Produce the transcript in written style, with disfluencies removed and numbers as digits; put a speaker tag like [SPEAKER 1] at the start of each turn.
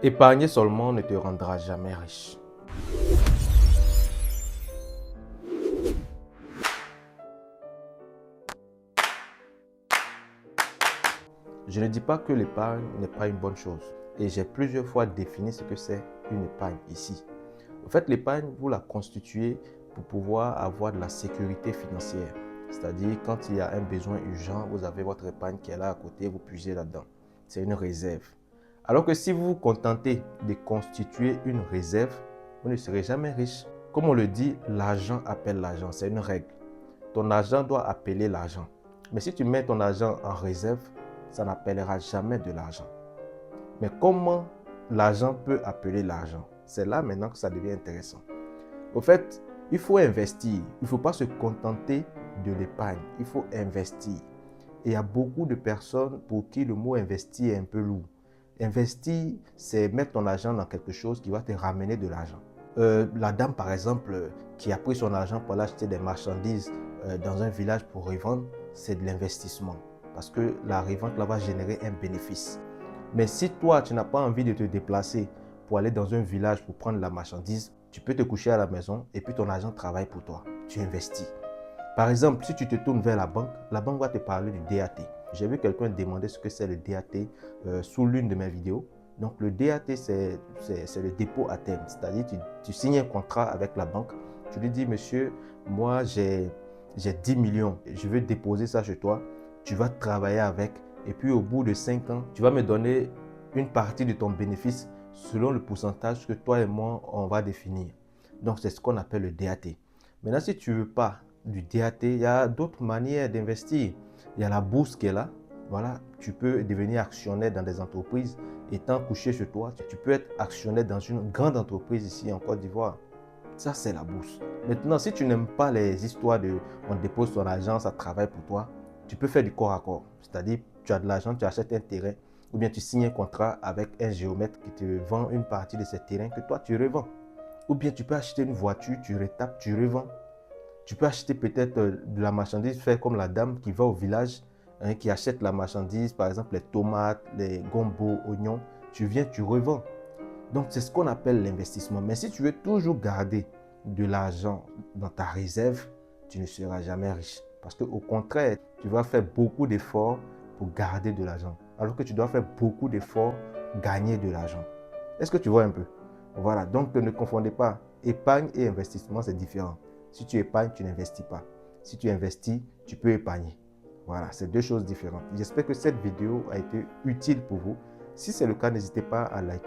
[SPEAKER 1] Épargner seulement ne te rendra jamais riche. Je ne dis pas que l'épargne n'est pas une bonne chose. Et j'ai plusieurs fois défini ce que c'est une épargne ici. En fait, l'épargne, vous la constituez pour pouvoir avoir de la sécurité financière. C'est-à-dire, quand il y a un besoin urgent, vous avez votre épargne qui est là à côté, vous puisez là-dedans. C'est une réserve. Alors que si vous vous contentez de constituer une réserve, vous ne serez jamais riche. Comme on le dit, l'argent appelle l'argent. C'est une règle. Ton argent doit appeler l'argent. Mais si tu mets ton argent en réserve, ça n'appellera jamais de l'argent. Mais comment l'argent peut appeler l'argent? C'est là maintenant que ça devient intéressant. Au fait, il faut investir. Il ne faut pas se contenter de l'épargne. Il faut investir. Et il y a beaucoup de personnes pour qui le mot investir est un peu lourd. Investir, c'est mettre ton argent dans quelque chose qui va te ramener de l'argent. La dame, par exemple, qui a pris son argent pour aller acheter des marchandises dans un village pour revendre, c'est de l'investissement. Parce que la revente là va générer un bénéfice. Mais si toi, tu n'as pas envie de te déplacer pour aller dans un village pour prendre la marchandise, tu peux te coucher à la maison et puis ton argent travaille pour toi. Tu investis. Par exemple, si tu te tournes vers la banque va te parler du DAT. J'ai vu quelqu'un demander ce que c'est le DAT sous l'une de mes vidéos. Donc, le DAT, c'est le dépôt à terme. C'est-à-dire, tu signes un contrat avec la banque. Tu lui dis, monsieur, moi, j'ai 10 millions. Je veux déposer ça chez toi. Tu vas travailler avec. Et puis, au bout de 5 ans, tu vas me donner une partie de ton bénéfice selon le pourcentage que toi et moi, on va définir. Donc, c'est ce qu'on appelle le DAT. Maintenant, si tu ne veux pas du DAT, il y a d'autres manières d'investir. Il y a la bourse qui est là. Voilà, tu peux devenir actionnaire dans des entreprises. Étant couché chez toi, tu peux être actionnaire dans une grande entreprise ici en Côte d'Ivoire. Ça, c'est la bourse. Maintenant, si tu n'aimes pas les histoires de on dépose ton argent, ça travaille pour toi, tu peux faire du corps à corps. C'est-à-dire, tu as de l'argent, tu achètes un terrain ou bien tu signes un contrat avec un géomètre qui te vend une partie de ce terrain que toi, tu revends. Ou bien tu peux acheter une voiture, tu retapes, tu revends. Tu peux acheter peut-être de la marchandise, faire comme la dame qui va au village, qui achète la marchandise, par exemple les tomates, les gombos, oignons. Tu viens, tu revends. Donc, c'est ce qu'on appelle l'investissement. Mais si tu veux toujours garder de l'argent dans ta réserve, tu ne seras jamais riche. Parce qu'au contraire, tu vas faire beaucoup d'efforts pour garder de l'argent. Alors que tu dois faire beaucoup d'efforts pour gagner de l'argent. Est-ce que tu vois un peu? Voilà, donc ne confondez pas. Épargne et investissement, c'est différent. Si tu épargnes, tu n'investis pas. Si tu investis, tu peux épargner. Voilà, c'est deux choses différentes. J'espère que cette vidéo a été utile pour vous. Si c'est le cas, n'hésitez pas à liker.